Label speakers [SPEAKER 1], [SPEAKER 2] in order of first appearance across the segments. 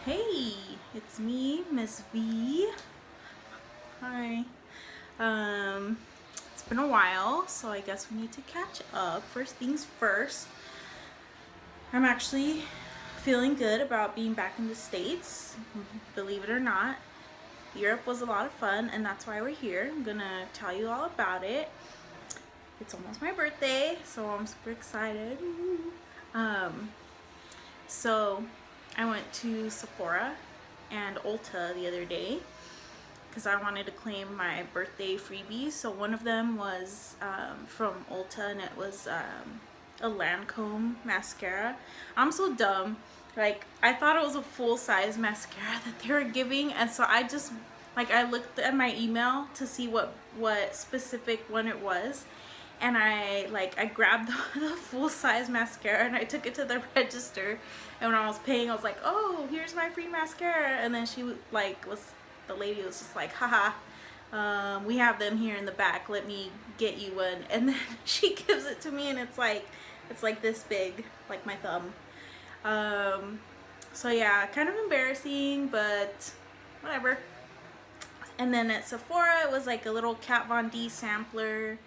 [SPEAKER 1] Hey, it's me, Miss V. Hi. It's been a while, so I guess we need to catch up. First things first, I'm actually feeling good about being back in the States. Believe it or not, Europe was a lot of fun, and that's why we're here. I'm gonna tell you all about it. It's almost my birthday, so I'm super excited. Um, so I went to Sephora and Ulta the other day because I wanted to claim my birthday freebies. So one of them was from Ulta, and it was a Lancome mascara. I'm so dumb. Like, I thought it was a full-size mascara that they were giving, and so I just, like, I looked at my email to see what specific one it was, and I grabbed the full-size mascara and I took it to the register, and when I was paying, I was like, oh, here's my free mascara. And then the lady was just like, haha, we have them here in the back, let me get you one. And then she gives it to me, and it's like this big, like my thumb. So yeah, kind of embarrassing, but whatever. And then at Sephora, it was like a little Kat Von D sampler.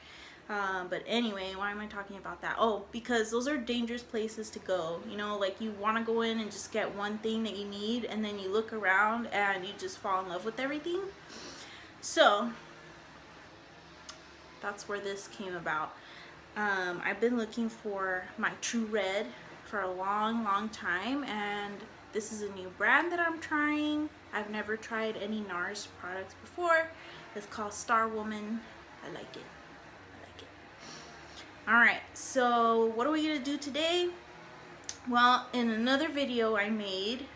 [SPEAKER 1] But anyway, why am I talking about that? Oh, because those are dangerous places to go. You know, like, you want to go in and just get one thing that you need, and then you look around and you just fall in love with everything. So that's where this came about. I've been looking for my True Red for a long time, and this is a new brand that I'm trying. I've never tried any NARS products before. It's called Star Woman. I like it. Alright, so what are we going to do today? Well, in another video I made,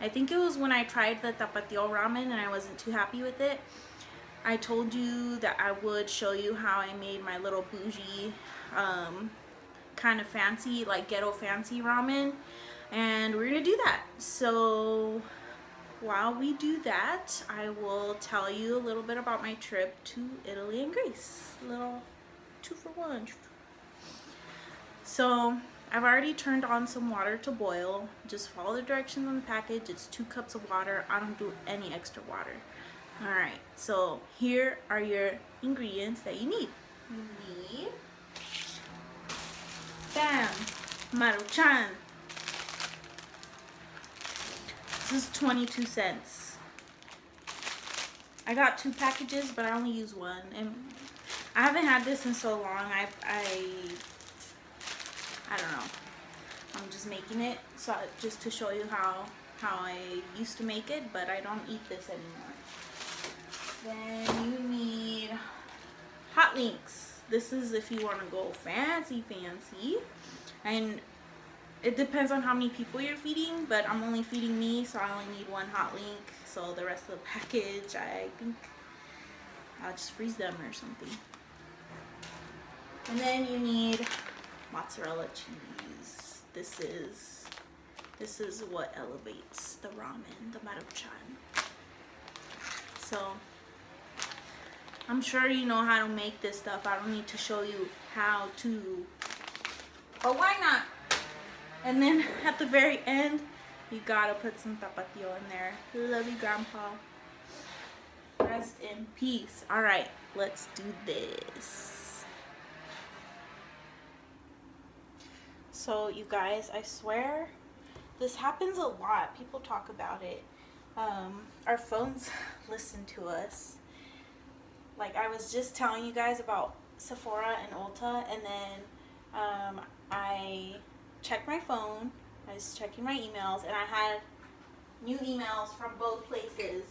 [SPEAKER 1] I think it was when I tried the tapatio ramen and I wasn't too happy with it, I told you that I would show you how I made my little bougie, kind of fancy, like ghetto fancy ramen, and we're going to do that. So while we do that, I will tell you a little bit about my trip to Italy and Greece. A little 2-for-1. So I've already turned on some water to boil. Just follow the directions on the package. It's 2 cups of water. I don't do any extra water. Alright, so here are your ingredients that you need. You need bam, Maruchan. This is 22 cents. I got 2 packages, but I only use one, and I haven't had this in so long. I don't know. I'm just making it so just to show you how I used to make it, but I don't eat this anymore. Then you need hot links. This is if you want to go fancy, and it depends on how many people you're feeding, but I'm only feeding me, so I only need 1 hot link. So the rest of the package, I think I'll just freeze them or something. And then you need mozzarella cheese. This is what elevates the ramen, the Maruchan. So I'm sure you know how to make this stuff. I don't need to show you how to, but why not? And then at the very end, you gotta put some tapatio in there. Love you, Grandpa. Rest in peace. All right, let's do this. So you guys, I swear this happens a lot. People talk about it. Our phones listen to us. Like, I was just telling you guys about Sephora and Ulta, and then I checked my phone. I was checking my emails, and I had new emails from both places.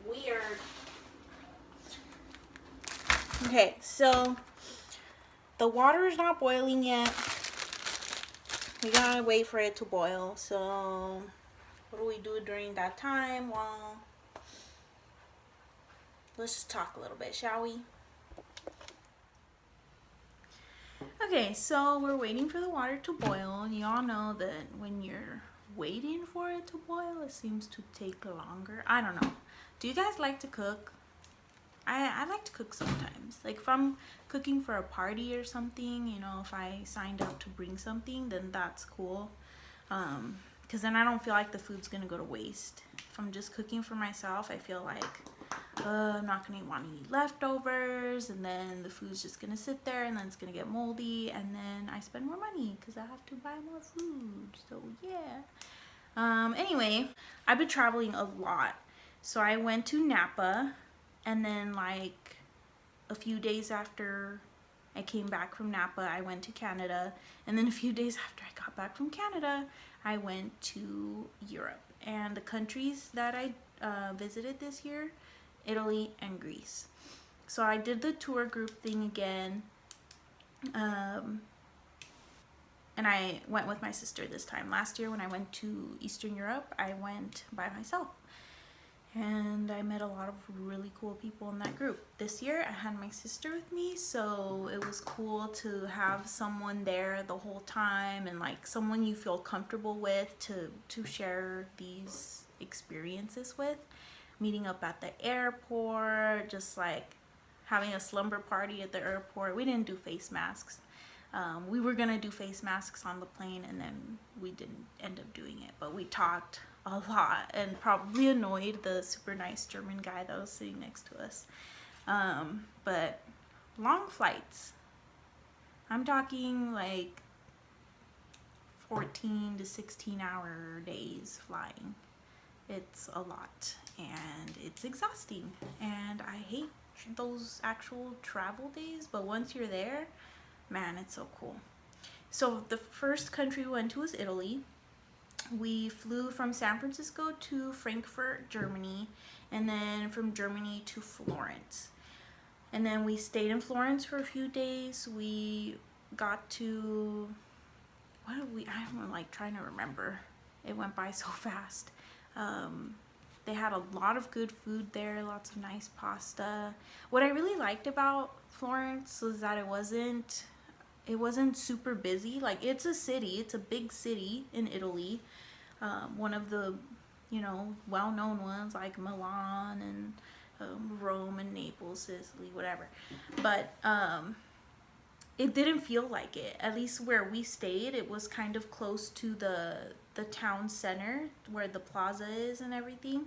[SPEAKER 1] Weird. Okay, so the water is not boiling yet. We gotta wait for it to boil. So what do we do during that time? Well, let's just talk a little bit, shall we? Okay, so we're waiting for the water to boil, and y'all know that when you're waiting for it to boil, it seems to take longer. I don't know. Do you guys like to cook? I like to cook sometimes. Like, if I'm cooking for a party or something, you know, if I signed up to bring something, then that's cool. because then I don't feel like the food's gonna go to waste. If I'm just cooking for myself, I feel like I'm not gonna want to eat leftovers, and then the food's just gonna sit there, and then it's gonna get moldy, and then I spend more money because I have to buy more food. So yeah. Anyway, I've been traveling a lot. So I went to Napa, and then like a few days after I came back from Napa, I went to Canada, and then a few days after I got back from Canada, I went to Europe. And the countries that I visited this year, Italy and Greece. So I did the tour group thing again, and I went with my sister this time. Last year when I went to Eastern Europe, I went by myself, and I met a lot of really cool people in that group. This year I had my sister with me, so it was cool to have someone there the whole time, and like someone you feel comfortable with to share these experiences with. Meeting up at the airport, just like having a slumber party at the airport. We didn't do face masks. We were gonna do face masks on the plane, and then we didn't end up doing it, but we talked a lot and probably annoyed the super nice German guy that was sitting next to us. But long flights, I'm talking like 14 to 16 hour days flying. It's a lot, and it's exhausting, and I hate those actual travel days, but once you're there, man, it's so cool. So the first country we went to was Italy. We flew from San Francisco to Frankfurt, Germany, and then from Germany to Florence. And then we stayed in Florence for a few days. We got to, I'm like trying to remember. It went by so fast. They had a lot of good food there, lots of nice pasta. What I really liked about Florence was that it wasn't super busy. Like, it's a city, it's a big city in Italy. One of the, well-known ones like Milan and Rome and Naples, Sicily, whatever. But it didn't feel like it. At least where we stayed, it was kind of close to the town center where the plaza is and everything.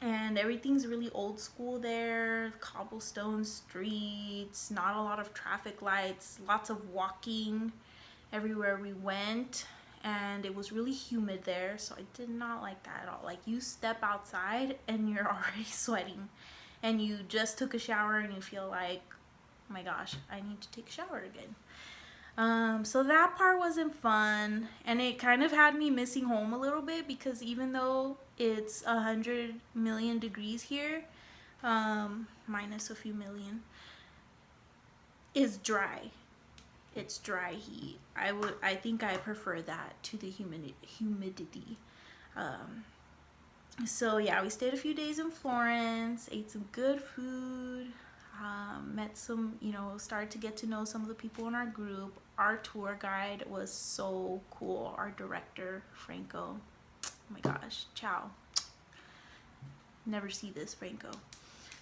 [SPEAKER 1] And everything's really old school there. Cobblestone streets, not a lot of traffic lights, lots of walking everywhere we went. And it was really humid there, so I did not like that at all. Like, you step outside and you're already sweating, and you just took a shower and you feel like, oh my gosh, I need to take a shower again. So that part wasn't fun, and it kind of had me missing home a little bit, because even though it's 100 million degrees here, minus a few million, it's dry. It's dry heat. I think I prefer that to the humidity. So yeah, we stayed a few days in Florence, ate some good food, met some, started to get to know some of the people in our group. Our tour guide was so cool. Our director, Franco. Oh my gosh, ciao. Never see this, Franco.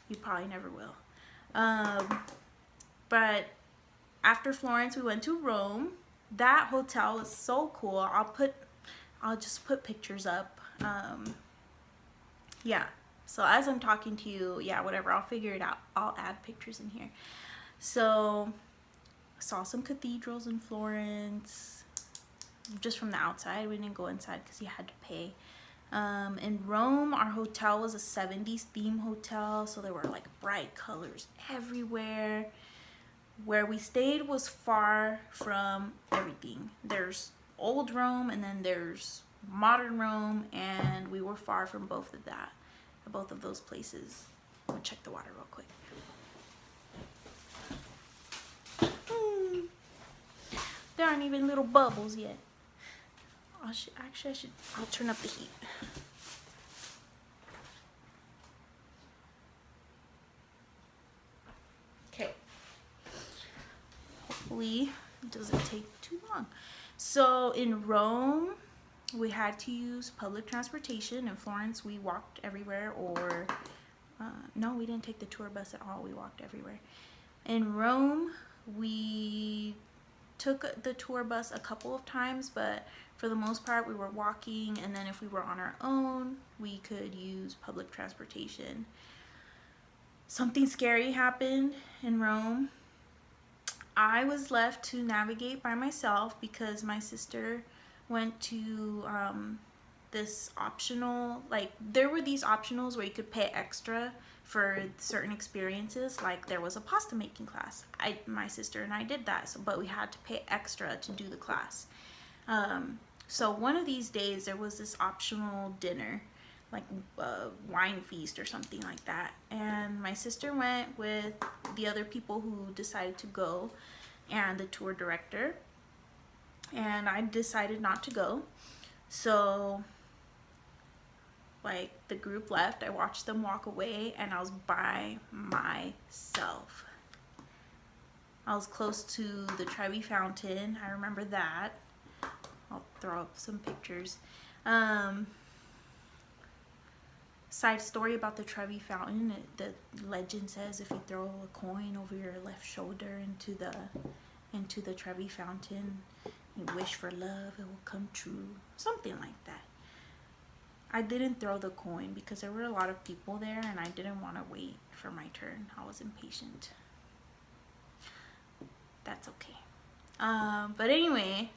[SPEAKER 1] You probably never will. But after Florence, we went to Rome. That hotel was so cool. I'll just put pictures up. Yeah. So as I'm talking to you, yeah, whatever, I'll figure it out. I'll add pictures in here. So saw some cathedrals in Florence, just from the outside. We didn't go inside because you had to pay. In Rome, our hotel was a 70s theme hotel, so there were like bright colors everywhere. Where we stayed was far from everything. There's old Rome, and then there's modern Rome, and we were far from both of those places. I'm gonna check the water real quick. There aren't even little bubbles yet. I'll turn up the heat. Okay. Hopefully it doesn't take too long. So in Rome, we had to use public transportation. In Florence, we walked everywhere, or no, we didn't take the tour bus at all. We walked everywhere. In Rome, we took the tour bus a couple of times, but for the most part we were walking, and then if we were on our own we could use public transportation. Something scary happened in Rome. I was left to navigate by myself because my sister went to this optional, like there were these optionals where you could pay extra for certain experiences. Like there was a pasta making class. My sister and I did that, so, but we had to pay extra to do the class. So one of these days there was this optional dinner, like a wine feast or something like that, and my sister went with the other people who decided to go and the tour director, and I decided not to go. So like the group left, I watched them walk away, and I was by myself. I was close to the Trevi Fountain, I remember that. I'll throw up some pictures. Side story about the Trevi Fountain, the legend says if you throw a coin over your left shoulder into the Trevi Fountain, you wish for love, it will come true. Something like that. I didn't throw the coin because there were a lot of people there and I didn't want to wait for my turn. I was impatient. That's okay. But anyway,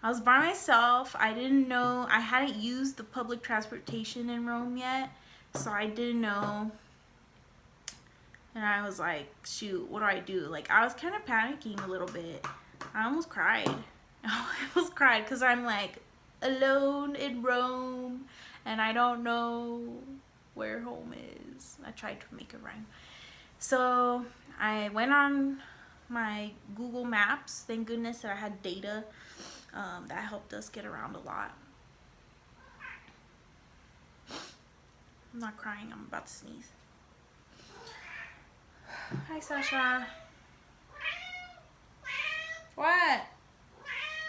[SPEAKER 1] I was by myself. I didn't know, I hadn't used the public transportation in Rome yet, so I didn't know. And I was like, shoot, what do I do? Like, I was kind of panicking a little bit. I almost cried. I almost cried because I'm like alone in Rome and I don't know where home is. I tried to make a rhyme. So I went on my Google Maps. Thank goodness that I had data. That helped us get around a lot. I'm not crying, I'm about to sneeze. Hi, Sasha. What?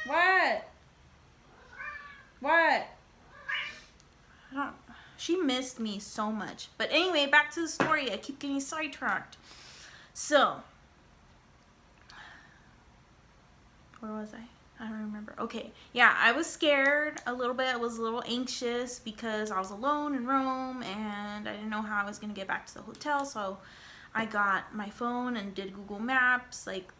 [SPEAKER 1] What? What? She missed me so much. But anyway, back to the story. I keep getting sidetracked. So, where was I? I don't remember. Okay, yeah, I was scared a little bit. I was a little anxious because I was alone in Rome and I didn't know how I was going to get back to the hotel. So I got my phone and did Google Maps. Like,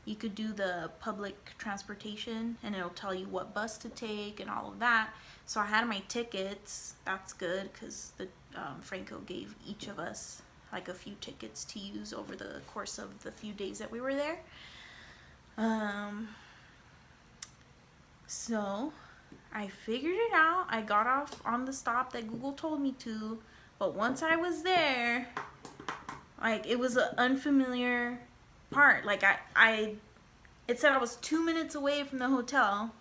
[SPEAKER 1] you could do the public transportation and it'll tell you what bus to take and all of that. So I had my tickets. That's good because the Franco gave each of us like a few tickets to use over the course of the few days that we were there. So I figured it out. I got off on the stop that Google told me to, but once I was there, like, it was an unfamiliar part. Like, it said I was 2 minutes away from the hotel,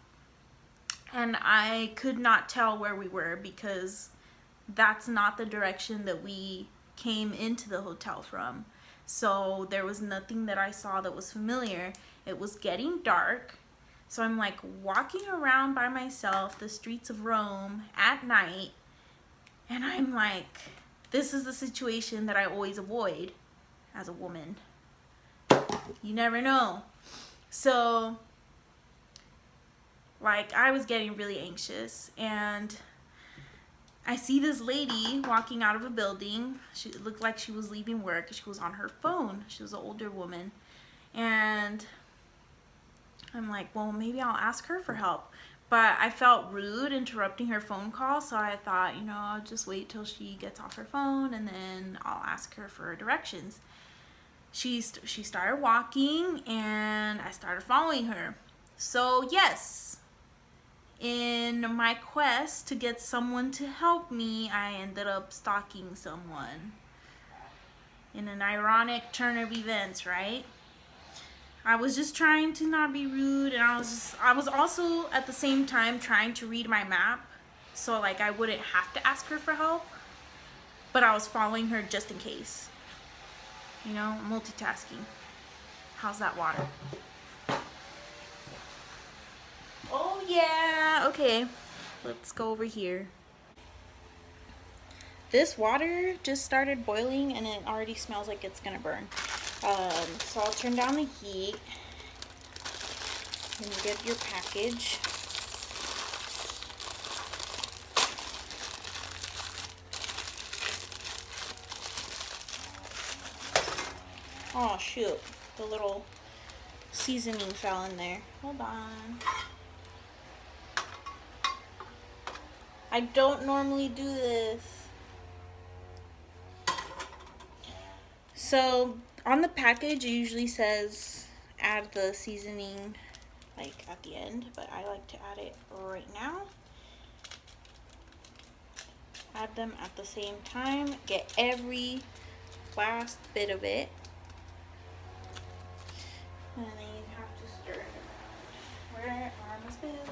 [SPEAKER 1] and I could not tell where we were because that's not the direction that we came into the hotel from. So there was nothing that I saw that was familiar. It was getting dark, so I'm like walking around by myself the streets of Rome at night, and I'm like, this is the situation that I always avoid as a woman. You never know. So, like, I was getting really anxious, and I see this lady walking out of a building. She looked like she was leaving work. She was on her phone. She was an older woman. And I'm like, well, maybe I'll ask her for help. But I felt rude interrupting her phone call, so I thought, you know, I'll just wait till she gets off her phone and then I'll ask her for directions. She started walking and I started following her. So yes, in my quest to get someone to help me, I ended up stalking someone. In an ironic turn of events, right? I was just trying to not be rude, and I was also at the same time trying to read my map, so like I wouldn't have to ask her for help, but I was following her just in case. You know, multitasking. How's that water? Oh yeah, okay. Let's go over here. This water just started boiling and it already smells like it's gonna burn. So I'll turn down the heat Then you get your package. Oh shoot, the little seasoning fell in there. Hold on. I don't normally do this. So on the package it usually says add the seasoning like at the end, but I like to add it right now. Add them at the same time. Get every last bit of it. And then you have to stir it around. Where are my spoons?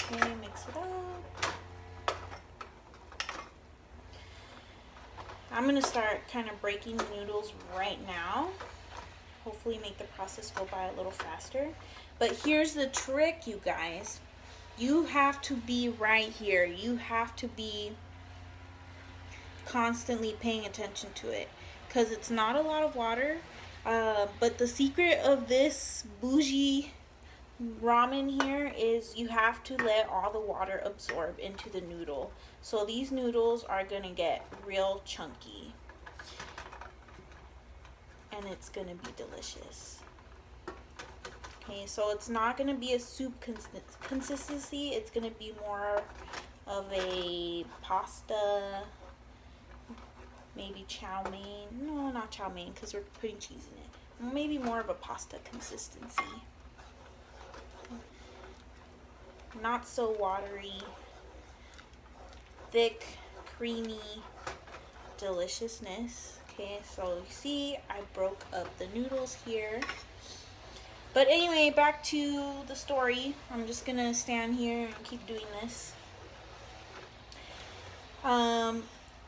[SPEAKER 1] Okay, mix it up. I'm going to start kind of breaking the noodles right now. Hopefully make the process go by a little faster. But here's the trick, you guys. You have to be right here. You have to be constantly paying attention to it, because it's not a lot of water, but the secret of this bougie ramen here is you have to let all the water absorb into the noodle. So these noodles are gonna get real chunky and it's gonna be delicious. Okay, so it's not gonna be a soup consistency. It's gonna be more of a pasta, maybe chow mein. No, not chow mein, because we're putting cheese in it. Maybe more of a pasta consistency. Not so watery. Thick, creamy deliciousness. Okay, so you see I broke up the noodles here. But anyway, back to the story. I'm just gonna stand here and keep doing this.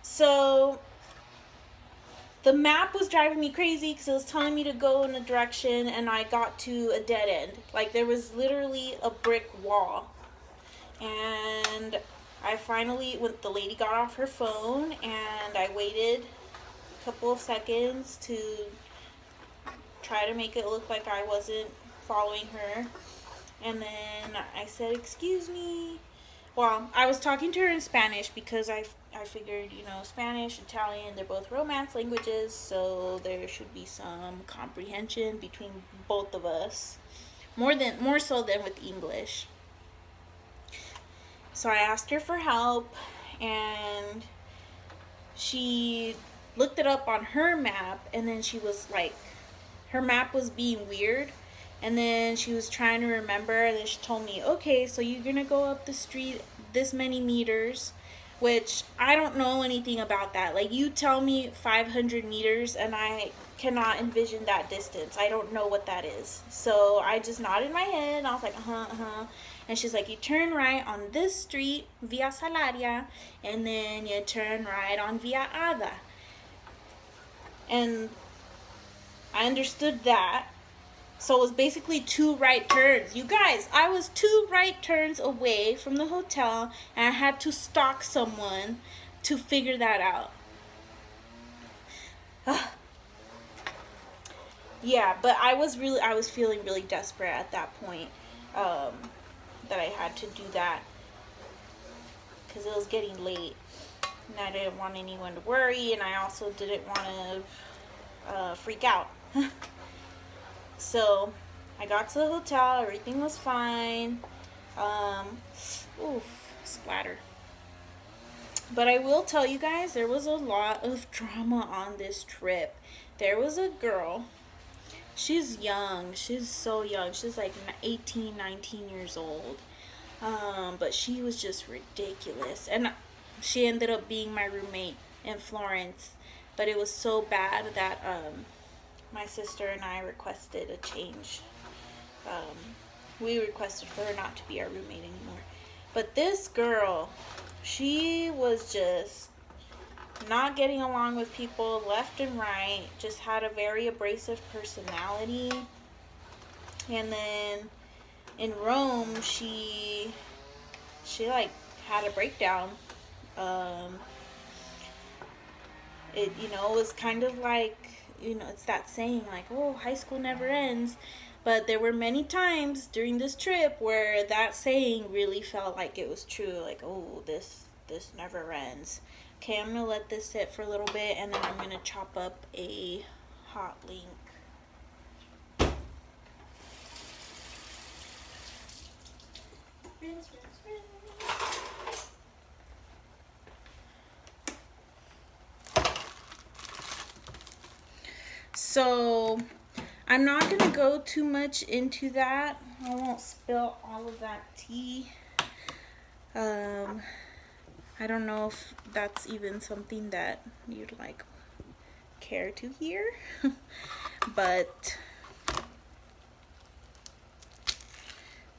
[SPEAKER 1] So the map was driving me crazy because it was telling me to go in a direction and I got to a dead end. Like there was literally a brick wall. And I finally, when the lady got off her phone, and I waited a couple of seconds to try to make it look like I wasn't following her. And then I said, "Excuse me." Well, I was talking to her in Spanish because I figured, you know, Spanish, Italian, they're both Romance languages, so there should be some comprehension between both of us. More so than with English. So I asked her for help, and she looked it up on her map, and then she was like, her map was being weird, and then she was trying to remember, and then she told me, okay, so you're gonna go up the street this many meters, which I don't know anything about that. Like, you tell me 500 meters, and I cannot envision that distance. I don't know what that is. So I just nodded my head, and I was like, and she's like, you turn right on this street, Via Salaria, and then you turn right on Via Ada. And I understood that. So it was basically 2 right turns. You guys, I was 2 right turns away from the hotel, and I had to stalk someone to figure that out. Yeah, but I was feeling really desperate at that point, that I had to do that, because it was getting late, and I didn't want anyone to worry, and I also didn't want to freak out. So I got to the hotel, everything was fine. Oof, splatter. But I will tell you guys, there was a lot of drama on this trip. There was a girl, she's young, she's so young, she's like 18, 19 years old. But she was just ridiculous. And she ended up being my roommate in Florence. But it was so bad that my sister and I requested a change. We requested for her not to be our roommate anymore. But this girl, she was just not getting along with people left and right, just had a very abrasive personality. And then in Rome, she like had a breakdown. It, you know, was kind of like you know, it's that saying like, oh, high school never ends. But there were many times during this trip where that saying really felt like it was true. Like, oh, this never ends. Okay, I'm gonna let this sit for a little bit, and then I'm gonna chop up a hot link. Rinse, rinse, rinse. So I'm not going to go too much into that. I won't spill all of that tea. I don't know if that's even something that you'd like care to hear. But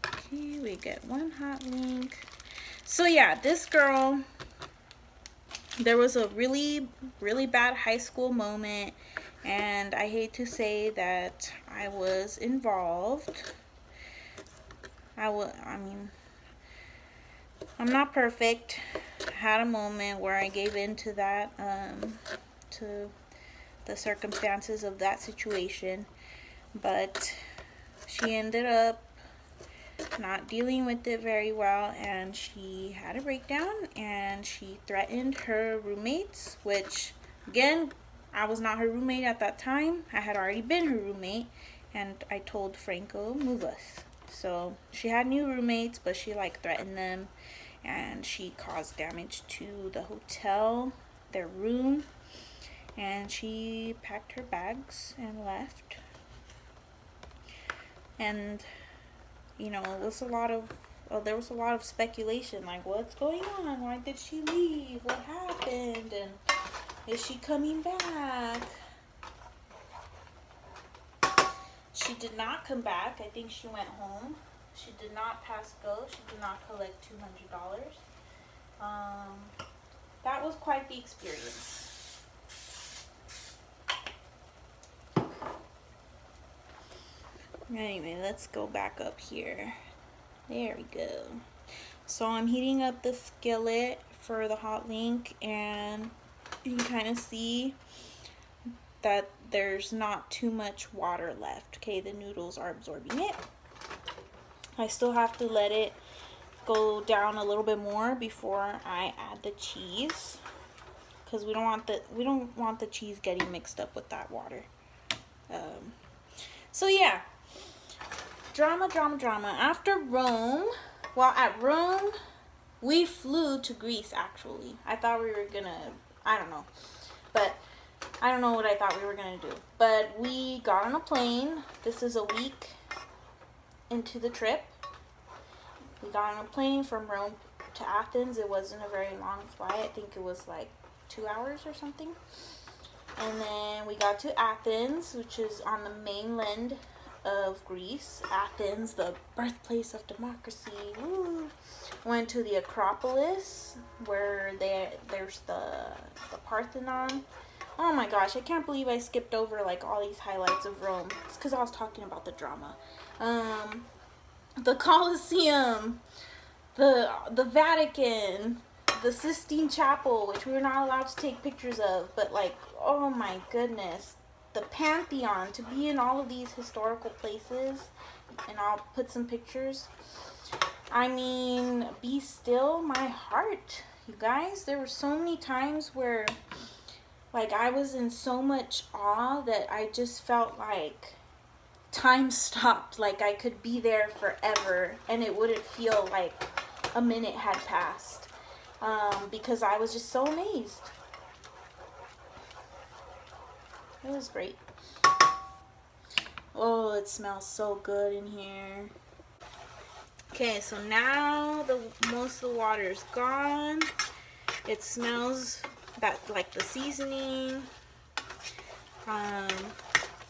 [SPEAKER 1] okay, we get one hot link. So yeah, this girl, there was a really bad high school moment, and I hate to say that I was involved. I mean, I'm not perfect. I had a moment where I gave in to that, to the circumstances of that situation, but she ended up not dealing with it very well, and she had a breakdown, and she threatened her roommates, which, again, I was not her roommate at that time. I had already been her roommate, and I told Franco, move us. So she had new roommates, but she like threatened them, and she caused damage to the hotel, their room, and she packed her bags and left. And you know, it was there was a lot of speculation, like, what's going on? Why did she leave? What happened? And is she coming back? She did not come back. I think she went home. She did not pass go. She did not collect $200. That was quite the experience. Anyway, let's go back up here. There we go. So I'm heating up the skillet for the hot link, and you can kind of see that there's not too much water left. Okay, the noodles are absorbing it. I still have to let it go down a little bit more before I add the cheese, because we don't want the cheese getting mixed up with that water. So yeah, drama. After Rome, well, at Rome, we flew to Greece, actually. I thought we were gonna, I don't know. But I don't know what I thought we were gonna do. But we got on a plane. This is a week into the trip. We got on a plane from Rome to Athens. It wasn't a very long flight. I think it was like 2 hours or something. And then we got to Athens, which is on the mainland of Greece. Athens, the birthplace of democracy. Woo. Went to the Acropolis, where there's the Parthenon. Oh my gosh, I can't believe I skipped over like all these highlights of Rome. It's because I was talking about the drama. The Colosseum, the Vatican, the Sistine Chapel, which we were not allowed to take pictures of, but like, oh my goodness, the Pantheon, to be in all of these historical places, and I'll put some pictures. I mean, be still my heart, you guys. There were so many times where like I was in so much awe that I just felt like time stopped. Like I could be there forever and it wouldn't feel like a minute had passed, because I was just so amazed. It was great. Oh, it smells so good in here. Okay, so now most of the water is gone. It smells like the seasoning.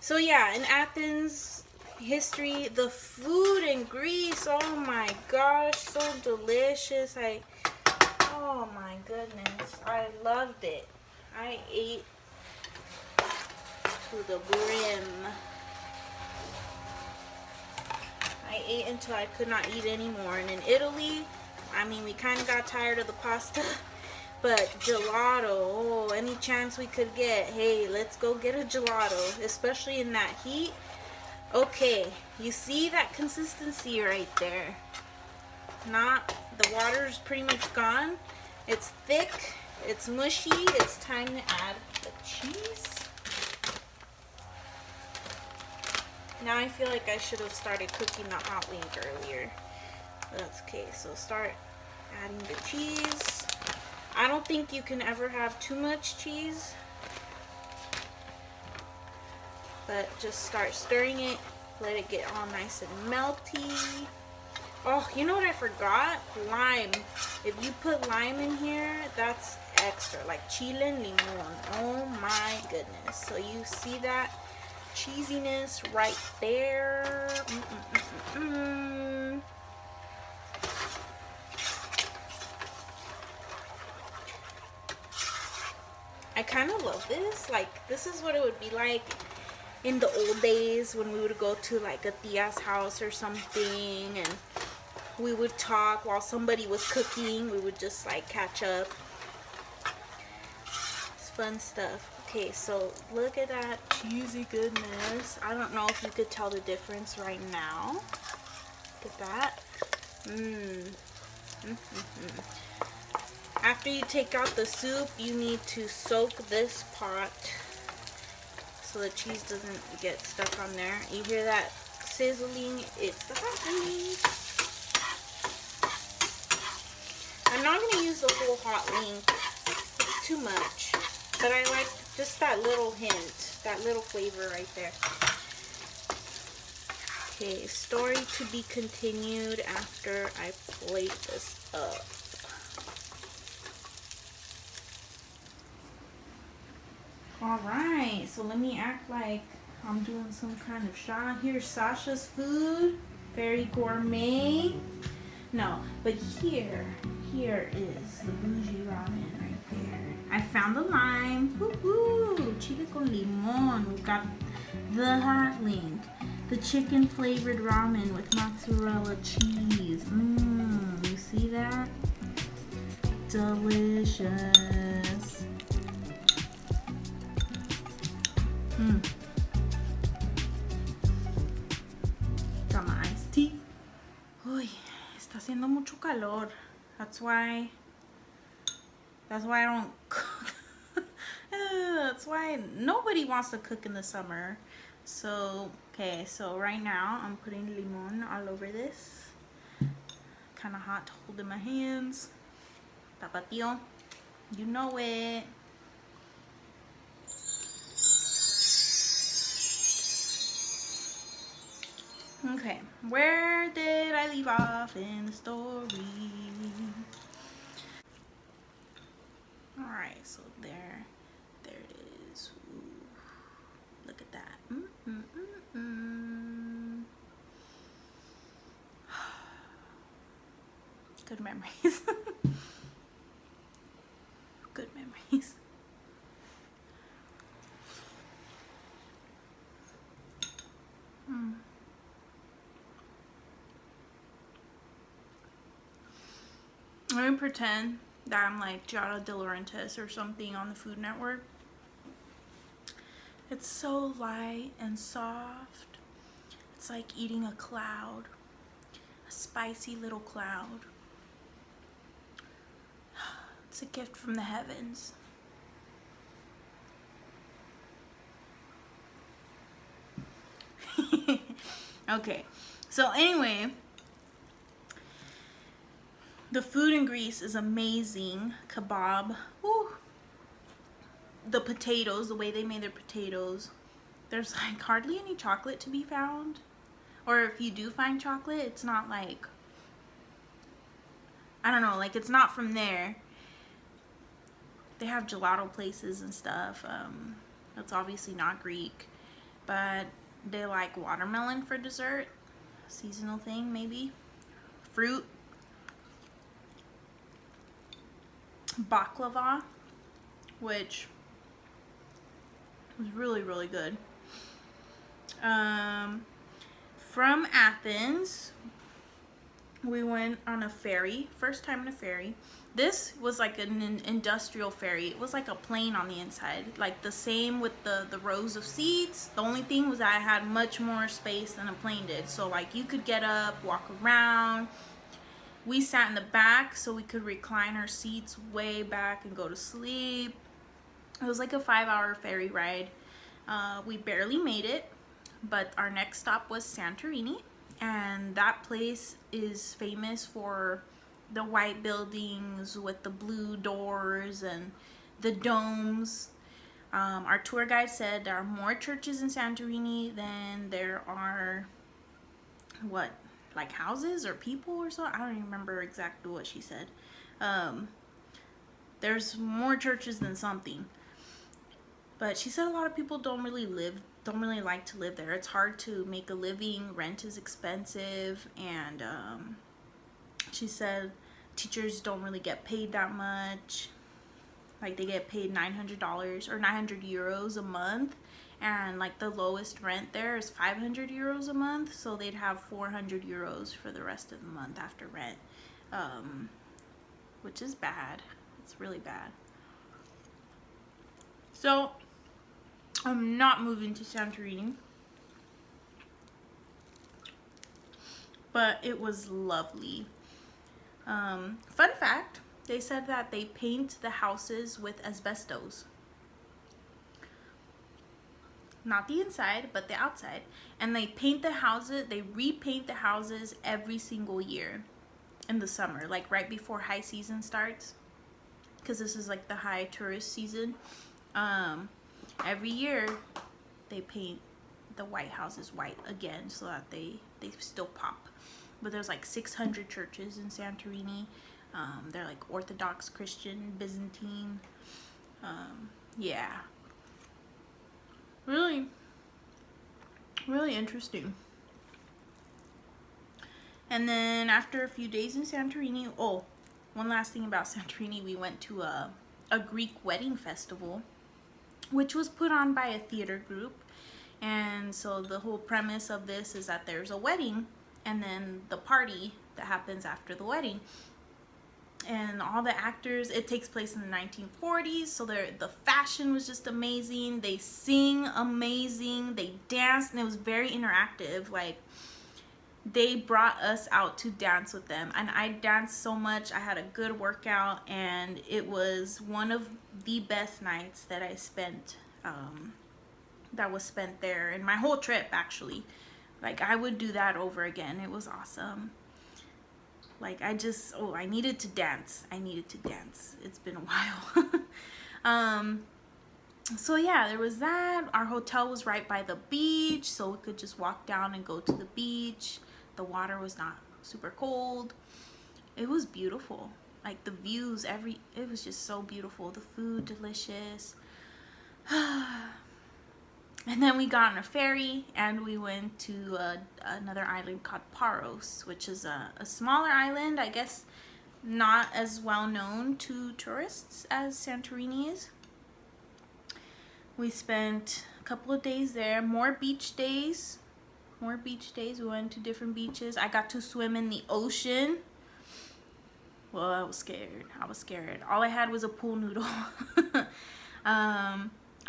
[SPEAKER 1] So yeah, in Athens history, the food in Greece, oh my gosh, so delicious. Oh my goodness, I loved it. I ate to the brim. I ate until I could not eat anymore. And in Italy, I mean, we kind of got tired of the pasta. But gelato, oh, any chance we could get, hey, let's go get a gelato, especially in that heat. Okay, you see that consistency right there? Not, the water's pretty much gone. It's thick, it's mushy. It's time to add the cheese. Now I feel like I should have started cooking the hot link earlier. That's okay, so start adding the cheese. I don't think you can ever have too much cheese, but just start stirring it. Let it get all nice and melty. Oh, you know what I forgot? Lime. If you put lime in here, that's extra. Like chile and limon. Oh my goodness. So you see that cheesiness right there. I kind of love this. Like, this is what it would be like in the old days when we would go to like a tia's house or something, and we would talk while somebody was cooking. We would just like catch up. It's fun stuff. Okay, so look at that cheesy goodness. I don't know if you could tell the difference right now. Look at that. After you take out the soup, you need to soak this pot so the cheese doesn't get stuck on there. You hear that sizzling? It's the hot link. I'm not going to use the whole hot link. It's too much. But I like just that little hint, that little flavor right there. Okay, story to be continued after I plate this up. Alright, so let me act like I'm doing some kind of shot. Here's Sasha's food. Very gourmet. No, but here is the bougie ramen right there. I found the lime. Woo-hoo! Chile con limon. We got the hot link. The chicken flavored ramen with mozzarella cheese. You see that? Delicious. Got my iced tea. Uy, está haciendo mucho calor. That's why I don't cook. That's why nobody wants to cook in the summer. So, okay, so right now I'm putting limon all over this. Kind of hot to hold in my hands. Tapatio, you know it. Okay, where did I leave off in the story? Alright, so there it is. Ooh, look at that. Good memories. Good memories. I'm gonna pretend that I'm like Giada De Laurentiis or something on the Food Network. It's so light and soft. It's like eating a cloud, a spicy little cloud. It's a gift from the heavens. Okay, so anyway, the food in Greece is amazing. Kebab. Woo. The potatoes, the way they made their potatoes. There's like hardly any chocolate to be found. Or if you do find chocolate, it's not like, I don't know, like it's not from there. They have gelato places and stuff. That's obviously not Greek. But they like watermelon for dessert. Seasonal thing, maybe. Fruit. Baklava, which was really, really good. From Athens, we went on a ferry. First time on a ferry. this was like an industrial ferry. It was like a plane on the inside, like the same with the rows of seats. The only thing was that it had much more space than a plane did, so like you could get up, walk around. We sat in the back so we could recline our seats way back and go to sleep. It was like a 5-hour ferry ride. We barely made it, but our next stop was Santorini, and that place is famous for the white buildings with the blue doors and the domes. Our tour guide said there are more churches in Santorini than there are, what, like houses or people or so. I don't even remember exactly what she said. There's more churches than something. But she said a lot of people don't really like to live there. It's hard to make a living. Rent is expensive, and she said teachers don't really get paid that much. Like they get paid $900 or 900 euros a month, and like the lowest rent there is 500 euros a month, so they'd have 400 euros for the rest of the month after rent, which is bad. It's really bad. So I'm not moving to Santorini, but it was lovely. Fun fact, they said that they paint the houses with asbestos. Not the inside, but the outside. And they paint the houses, they repaint the houses every single year in the summer, like right before high season starts, because this is like the high tourist season. Every year they paint the white houses white again so that they still pop. But there's like 600 churches in Santorini. They're like Orthodox Christian, Byzantine. Yeah. Really, really interesting. And then after a few days in Santorini, oh, one last thing about Santorini, we went to a Greek wedding festival, which was put on by a theater group. And so the whole premise of this is that there's a wedding and then the party that happens after the wedding. And all the actors, it takes place in the 1940s, so the fashion was just amazing. They sing amazing, they dance, and it was very interactive. Like, they brought us out to dance with them, and I danced so much. I had a good workout, and it was one of the best nights that I spent, that was spent there in my whole trip, actually. Like, I would do that over again. It was awesome. Like, I needed to dance. It's been a while. So yeah, there was that. Our hotel was right by the beach, so we could just walk down and go to the beach. The water was not super cold. It was beautiful. Like, the views, it was just so beautiful. The food, delicious. And then we got on a ferry and we went to another island called Paros, which is a smaller island, I guess not as well known to tourists as Santorini is. We spent a couple of days there, more beach days. We went to different beaches. I got to swim in the ocean. Well, I was scared. All I had was a pool noodle.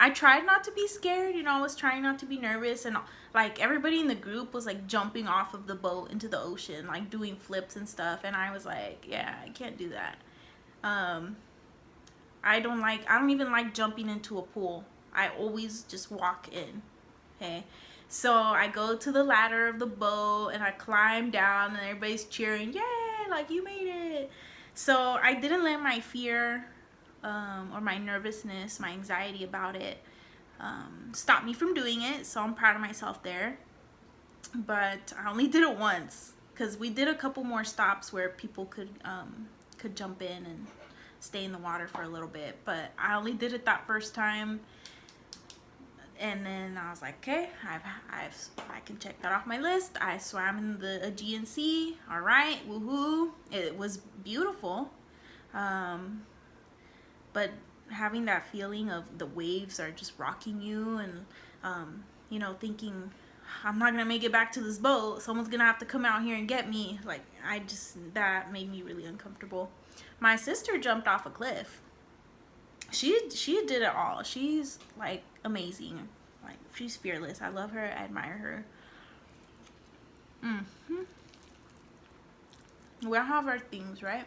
[SPEAKER 1] I tried not to be scared, you know, I was trying not to be nervous, and like everybody in the group was like jumping off of the boat into the ocean, like doing flips and stuff, and I was like, yeah, I can't do that. I don't even like jumping into a pool. I always just walk in, okay? So I go to the ladder of the boat and I climb down and everybody's cheering, yay, like you made it. So I didn't let my fear or my nervousness, my anxiety about it, stop me from doing it. So I'm proud of myself there. But I only did it once because we did a couple more stops where people could jump in and stay in the water for a little bit. But I only did it that first time. And then I was like, okay, I can check that off my list. I swam in the Aegean Sea. All right, woohoo! It was beautiful. But having that feeling of the waves are just rocking you, and you know, thinking I'm not gonna make it back to this boat. Someone's gonna have to come out here and get me. Like, that made me really uncomfortable. My sister jumped off a cliff. She did it all. She's like amazing. Like she's fearless. I love her. I admire her. We all have our things, right?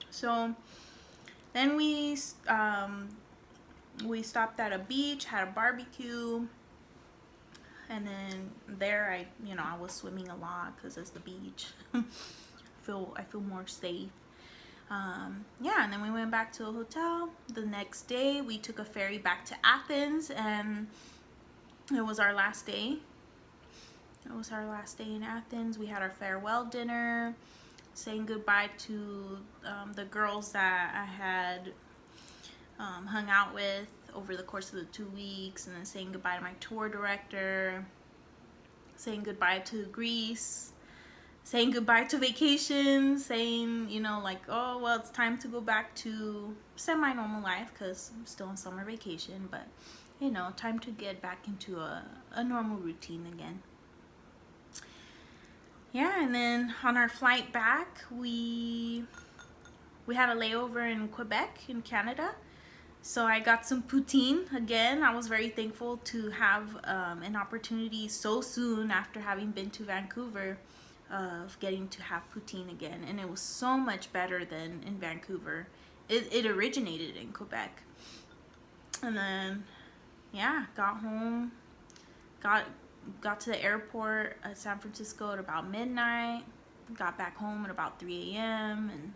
[SPEAKER 1] So then we stopped at a beach, had a barbecue, and then there I was swimming a lot because it's the beach. I feel more safe. Yeah, and then we went back to a hotel. The next day we took a ferry back to Athens, and it was our last day. It was our last day in Athens. We had our farewell dinner, saying goodbye to the girls that I had hung out with over the course of the 2 weeks, and then saying goodbye to my tour director, saying goodbye to Greece, saying goodbye to vacation, saying, like, oh, well, it's time to go back to semi-normal life because I'm still on summer vacation, but, time to get back into a normal routine again. Yeah, and then on our flight back, we had a layover in Quebec in Canada. So I got some poutine again. I was very thankful to have an opportunity so soon after having been to Vancouver of getting to have poutine again. And it was so much better than in Vancouver. It originated in Quebec. And then, yeah, got home, got to the airport at San Francisco at about midnight, got back home at about 3 a.m. and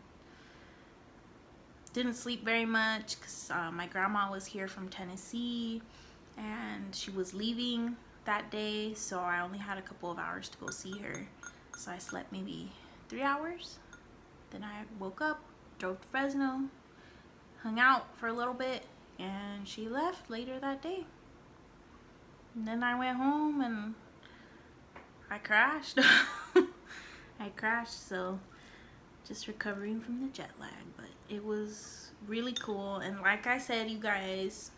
[SPEAKER 1] didn't sleep very much because my grandma was here from Tennessee and she was leaving that day, so I only had a couple of hours to go see her. So I slept maybe 3 hours. Then I woke up, drove to Fresno, hung out for a little bit, and she left later that day. And then I went home and I crashed. I crashed, so just recovering from the jet lag, but it was really cool. And like I said, you guys,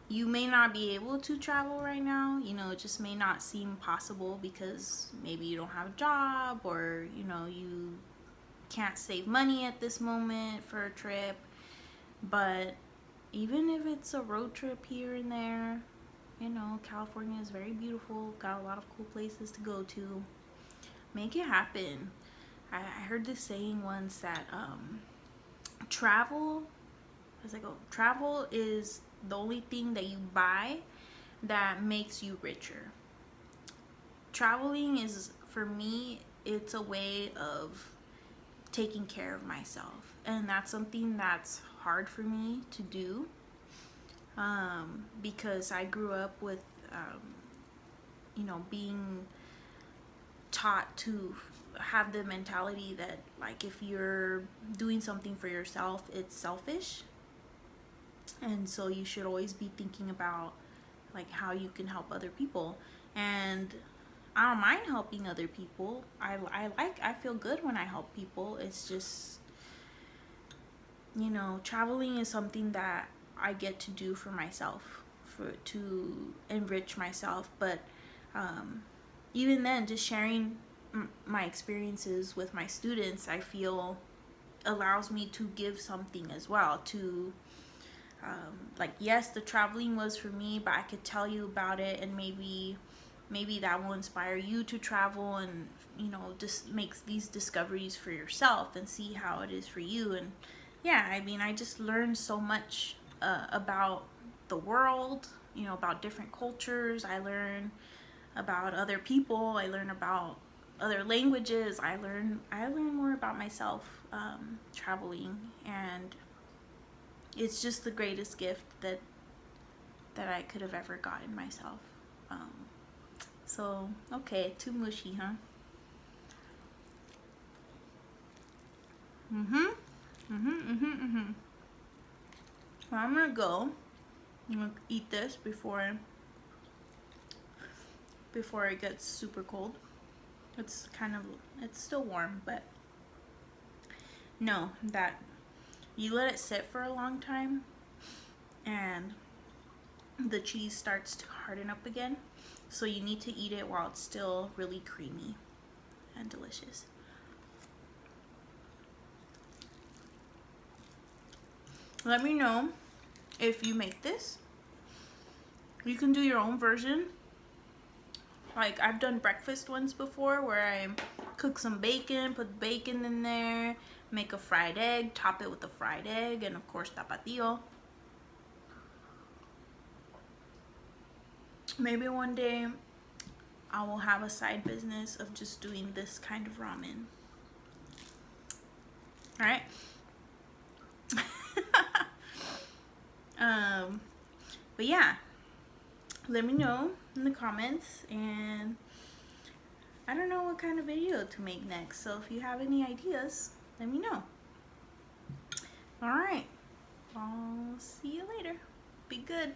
[SPEAKER 1] you may not be able to travel right now. It just may not seem possible because maybe you don't have a job, or you can't save money at this moment for a trip. But even if it's a road trip here and there, California is very beautiful, got a lot of cool places to go to. Make it happen. I heard this saying once that travel is the only thing that you buy that makes you richer. Traveling is, for me, it's a way of taking care of myself, and that's something that's hard for me to do because I grew up with being taught to have the mentality that, like, if you're doing something for yourself, it's selfish, and so you should always be thinking about like how you can help other people. And I don't mind helping other people. I feel good when I help people. It's just, traveling is something that I get to do for myself, to enrich myself. But even then, just sharing my experiences with my students, I feel allows me to give something as well. To like, yes, the traveling was for me, but I could tell you about it, and maybe that will inspire you to travel and just makes these discoveries for yourself and see how it is for you. And yeah, I just learned so much about the world, about different cultures. I learn about other people. I learn about other languages. I learn more about myself traveling, and it's just the greatest gift that I could have ever gotten myself. So okay, too mushy, huh? Well, I'm gonna go. I'm gonna eat this before it gets super cold. It's still warm, but no, that you let it sit for a long time and the cheese starts to harden up again. So you need to eat it while it's still really creamy and delicious. Let me know if you make this. You can do your own version. Like, I've done breakfast ones before where I cook some bacon, put bacon in there, make a fried egg, top it with a fried egg, and of course tapatio. Maybe one day I will have a side business of just doing this kind of ramen. Alright? But yeah, let me know in the comments, and I don't know what kind of video to make next, so if you have any ideas, let me know. Alright, I'll see you later. Be good.